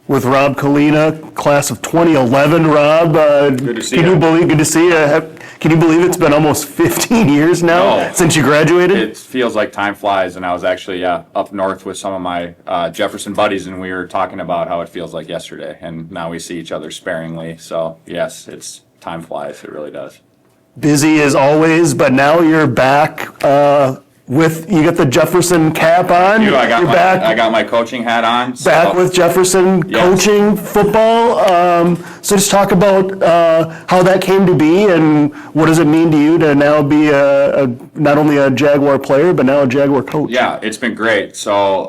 with Robb Kalina, class of 2011. Robb, Good to see can you. you believe? Good to see you. Can you believe it's been almost 15 years now No. since you graduated? It feels like time flies, and I was actually up north with some of my Jefferson buddies, and we were talking about how it feels like yesterday, and now we see each other sparingly. So yes, it's time flies. It really does. Busy as always, but now you're back you got the Jefferson cap on. I You're back. I got my coaching hat on. So. Back with Jefferson Yes. coaching football. So just talk about how that came to be and what does it mean to you to now be not only a Jaguar player, but now a Jaguar coach? Yeah, it's been great. So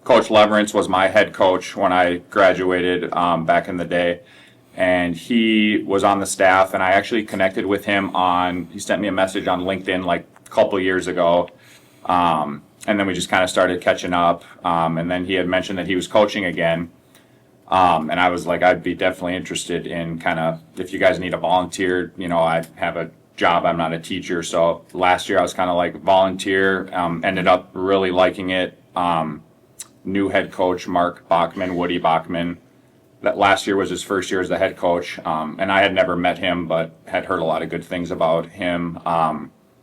Coach Leverance was my head coach when I graduated back in the day. And he was on the staff, and I actually connected with him he sent me a message on LinkedIn like a couple years ago. And then we just kind of started catching up. And then he had mentioned that he was coaching again. And I was like, I'd be definitely interested in kind of, if you guys need a volunteer, I have a job, I'm not a teacher. So last year I was kind of like volunteer, ended up really liking it. New head coach, Woody Bachman. That last year was his first year as the head coach, and I had never met him, but had heard a lot of good things about him.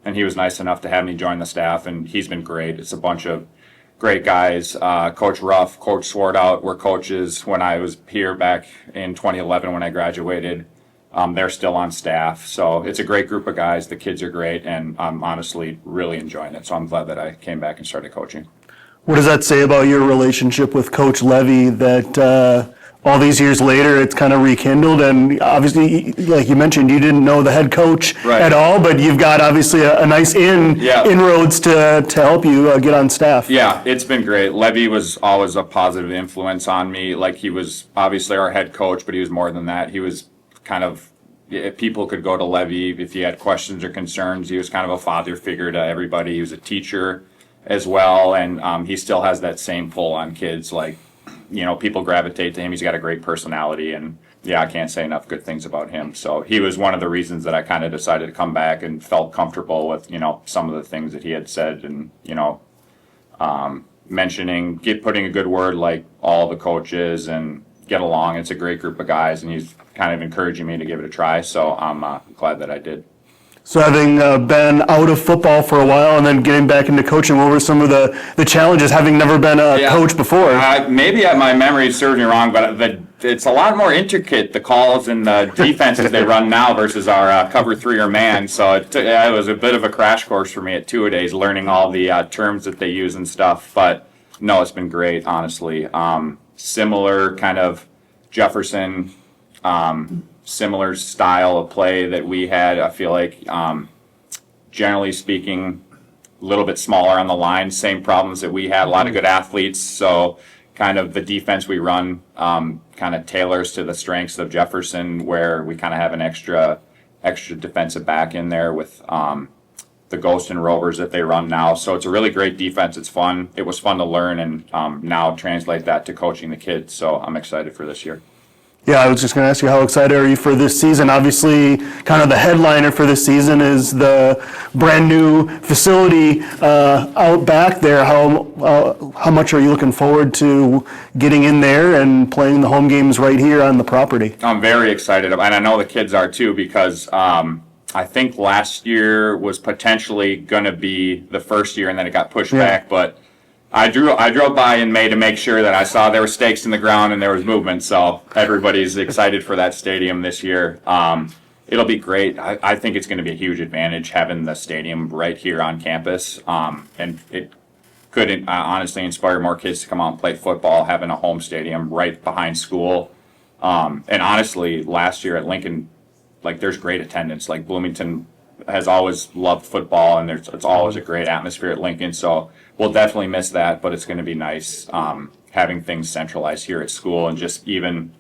And he was nice enough to have me join the staff, and he's been great. It's a bunch of great guys. Coach Ruff, Coach Swartout were coaches when I was here back in 2011 when I graduated. They're still on staff, so it's a great group of guys. The kids are great, and I'm honestly really enjoying it. So I'm glad that I came back and started coaching. What does that say about your relationship with Coach Levy that all these years later it's kind of rekindled? And obviously, like you mentioned, you didn't know the head coach at all, but you've got obviously a nice inroads to help you get on staff. Yeah, it's been great. Levy was always a positive influence on me. Like, he was obviously our head coach, but he was more than that. He was kind of, if people could go to Levy if you had questions or concerns. He was kind of a father figure to everybody. He was a teacher as well, and he still has that same pull on kids. Like, people gravitate to him. He's got a great personality, and I can't say enough good things about him. So he was one of the reasons that I kind of decided to come back and felt comfortable with, some of the things that he had said, and, putting a good word like all the coaches and get along. It's a great group of guys, and he's kind of encouraging me to give it a try. So I'm glad that I did. So having been out of football for a while and then getting back into coaching, what were some of the challenges having never been a coach before? Maybe my memory serves me wrong, but it's a lot more intricate, the calls and the defenses they run now versus our cover three or man. So it was a bit of a crash course for me at two-a-days, learning all the terms that they use and stuff. But no, it's been great, honestly. Similar kind of Jefferson, similar style of play that we had. I feel like, generally speaking, a little bit smaller on the line, same problems that we had, a lot of good athletes. So kind of the defense we run kind of tailors to the strengths of Jefferson, where we kind of have an extra defensive back in there with the Ghost and Rovers that they run now. So it's a really great defense. It's fun. It was fun to learn, and now translate that to coaching the kids. So I'm excited for this year. Yeah, I was just going to ask you, how excited are you for this season? Obviously, kind of the headliner for this season is the brand new facility out back there. How much are you looking forward to getting in there and playing the home games right here on the property? I'm very excited, and I know the kids are too, because I think last year was potentially going to be the first year, and then it got pushed back, but I drove by in May to make sure that I saw there were stakes in the ground and there was movement, so everybody's excited for that stadium this year. It'll be great. I think it's going to be a huge advantage having the stadium right here on campus, and it could honestly inspire more kids to come out and play football, having a home stadium right behind school. And honestly, last year at Lincoln, like, there's great attendance. Like, Bloomington has always loved football, and it's always a great atmosphere at Lincoln. So we'll definitely miss that, but it's going to be nice having things centralized here at school, and just even,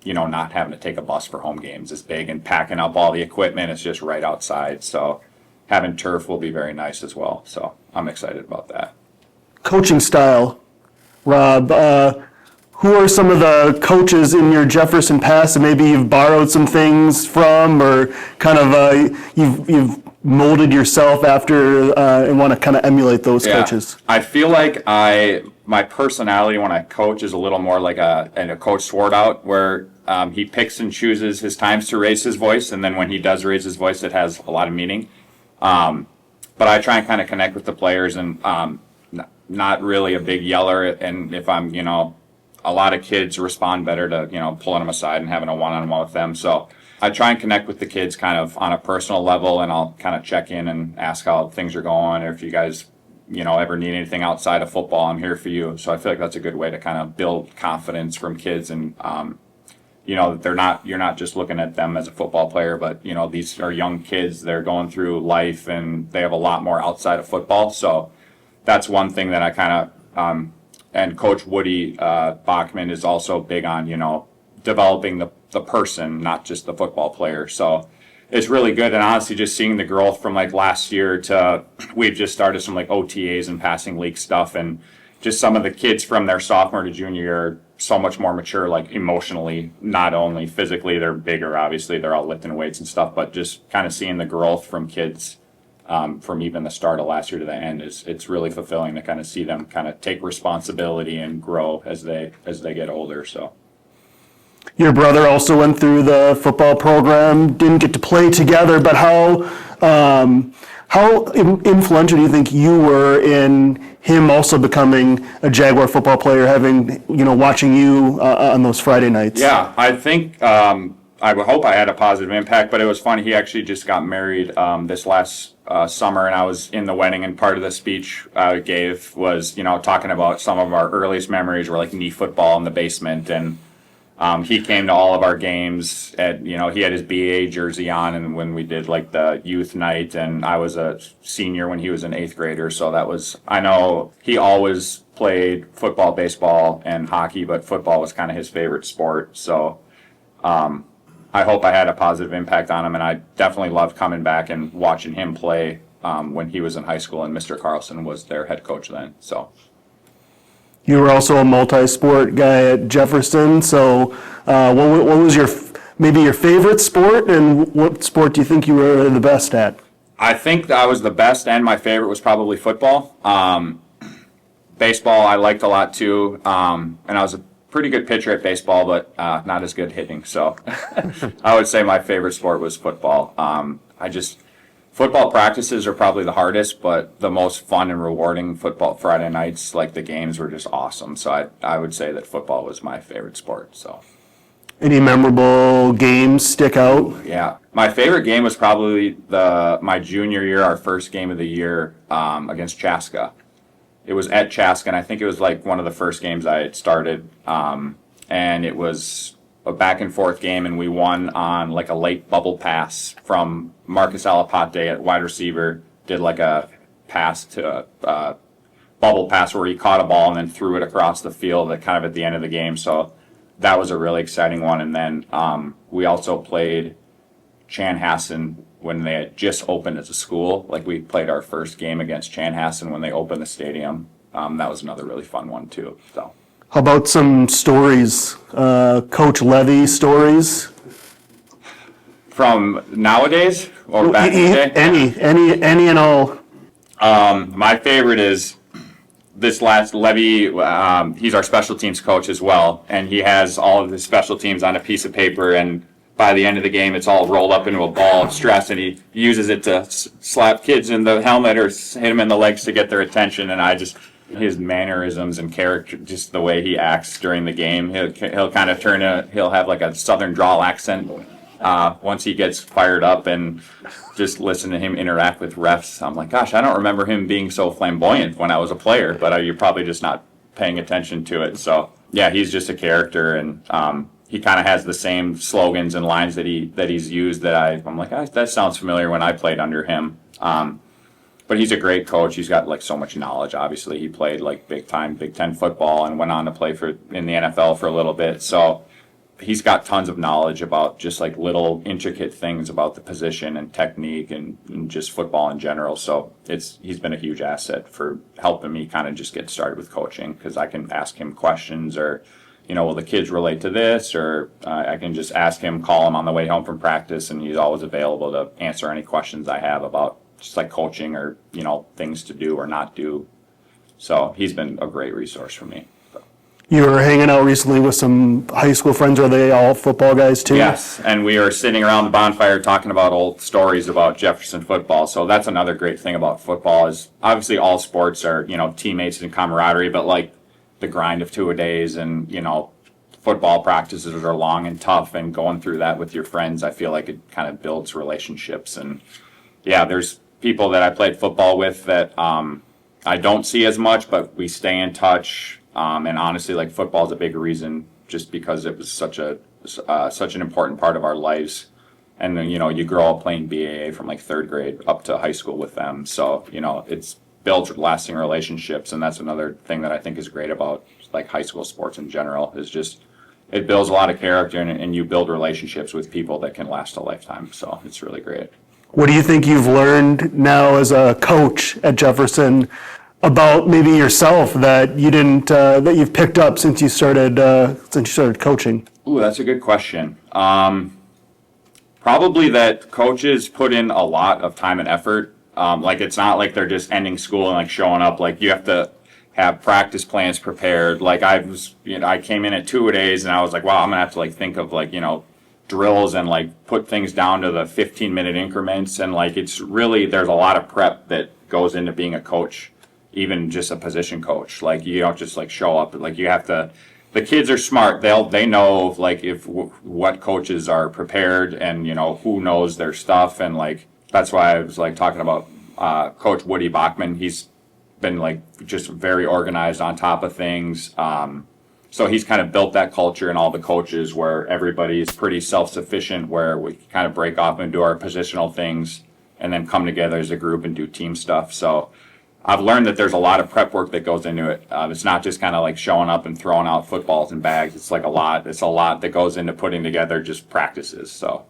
not having to take a bus for home games is big, and packing up all the equipment is just right outside. So having turf will be very nice as well. So I'm excited about that. Coaching style, Robb, who are some of the coaches in your Jefferson past that maybe you've borrowed some things from, or kind of you've molded yourself after and want to kind of emulate those coaches? I feel like my personality when I coach is a little more like a Coach Swartout, where he picks and chooses his times to raise his voice, and then when he does raise his voice, it has a lot of meaning. But I try and kind of connect with the players, and not really a big yeller. And if I'm, a lot of kids respond better to, pulling them aside and having a one-on-one with them. So I try and connect with the kids kind of on a personal level, and I'll kind of check in and ask how things are going, or if you guys, ever need anything outside of football, I'm here for you. So I feel like that's a good way to kind of build confidence from kids, and that you're not just looking at them as a football player, but these are young kids. They're going through life, and they have a lot more outside of football. So that's one thing that I kind of and Coach Woody Bachman is also big on developing the person, not just the football player. So it's really good. And honestly, just seeing the growth from like last year to we've just started some like OTAs and passing league stuff, and just some of the kids from their sophomore to junior year are so much more mature, like emotionally, not only physically. They're bigger, obviously, they're all lifting weights and stuff, but just kind of seeing the growth from kids from even the start of last year to the end it's really fulfilling to kind of see them kind of take responsibility and grow as they get older. So Your brother also went through the football program, didn't get to play together, but how influential do you think you were in him also becoming a Jaguar football player, having, watching you on those Friday nights? Yeah, I think I would hope I had a positive impact, but it was funny. He actually just got married this last summer, and I was in the wedding, and part of the speech I gave was, talking about some of our earliest memories were like knee football in the basement, and he came to all of our games he had his BA jersey on, and when we did like the youth night, and I was a senior when he was an 8th grader. So I know he always played football, baseball, and hockey, but football was kind of his favorite sport. So I hope I had a positive impact on him, and I definitely loved coming back and watching him play when he was in high school, and Mr. Carlson was their head coach then. So. You were also a multi-sport guy at Jefferson, so what was maybe your favorite sport, and what sport do you think you were the best at? I think I was the best, and my favorite was probably football. Baseball I liked a lot too, and I was a pretty good pitcher at baseball, but not as good hitting. So I would say my favorite sport was football. Football practices are probably the hardest, but the most fun and rewarding football Friday nights, like the games were just awesome. So I would say that football was my favorite sport. So. Any memorable games stick out? Yeah. My favorite game was probably my junior year, our first game of the year against Chaska. It was at Chaska, and I think it was like one of the first games I had started. And it was a back and forth game, and we won on like a late bubble pass from Marcus Alapate at wide receiver. Did like a pass to bubble pass where he caught a ball and then threw it across the field at the end of the game. So that was a really exciting one. And then we also played Chanhassen when they had just opened as a school. Like we played our first game against Chanhassen when they opened the stadium. That was another really fun one too. So. How about some stories, Coach Levy stories? From nowadays or back in the day? Any and all. My favorite is this last Levy. He's our special teams coach as well, and he has all of his special teams on a piece of paper, and by the end of the game, it's all rolled up into a ball of stress, and he uses it to slap kids in the helmet or hit them in the legs to get their attention, and his mannerisms and character, just the way he acts during the game. He'll kind of he'll have like a southern drawl accent once he gets fired up, and just listen to him interact with refs. I'm like, gosh, I don't remember him being so flamboyant when I was a player, but you're probably just not paying attention to it. So yeah, he's just a character, and he kind of has the same slogans and lines that he's used I'm like, that sounds familiar when I played under him. But he's a great coach. He's got like so much knowledge. Obviously, he played like big time Big Ten football and went on to play in the NFL for a little bit. So he's got tons of knowledge about just like little intricate things about the position and technique and just football in general. So he's been a huge asset for helping me kind of just get started with coaching, because I can ask him questions or will the kids relate to this? Or I can just ask him, call him on the way home from practice, and he's always available to answer any questions I have about just like coaching or, things to do or not do. So he's been a great resource for me. You were hanging out recently with some high school friends. Are they all football guys too? Yes, and we are sitting around the bonfire talking about old stories about Jefferson football. So that's another great thing about football is obviously all sports are, teammates and camaraderie, but like the grind of two-a-days and, football practices are long and tough, and going through that with your friends, I feel like it kind of builds relationships. And yeah, there's people that I played football with that I don't see as much, but we stay in touch. And honestly, like football is a big reason, just because it was such an important part of our lives. And then, you grow up playing BAA from like third grade up to high school with them. So, it's builds lasting relationships. And that's another thing that I think is great about like high school sports in general is just, it builds a lot of character and you build relationships with people that can last a lifetime. So it's really great. What do you think you've learned now as a coach at Jefferson about maybe yourself that you didn't that you've picked up since you started coaching? Ooh, that's a good question. Probably that coaches put in a lot of time and effort. Like it's not like they're just ending school and like showing up. Like you have to have practice plans prepared. Like I came in at 2-a-days and I was like, wow, I'm gonna have to like think of like drills and like put things down to the 15-minute increments. And like it's really there's a lot of prep that goes into being a coach. Even just a position coach, like you don't just like show up. Like you have to. The kids are smart. They know like what coaches are prepared and who knows their stuff, and like that's why I was like talking about Coach Woody Bachman. He's been like just very organized, on top of things. So he's kind of built that culture in all the coaches where everybody is pretty self-sufficient, where we kind of break off and do our positional things, and then come together as a group and do team stuff. So I've learned that there's a lot of prep work that goes into it. It's not just kind of like showing up and throwing out footballs and bags. It's like a lot. It's a lot that goes into putting together just practices. So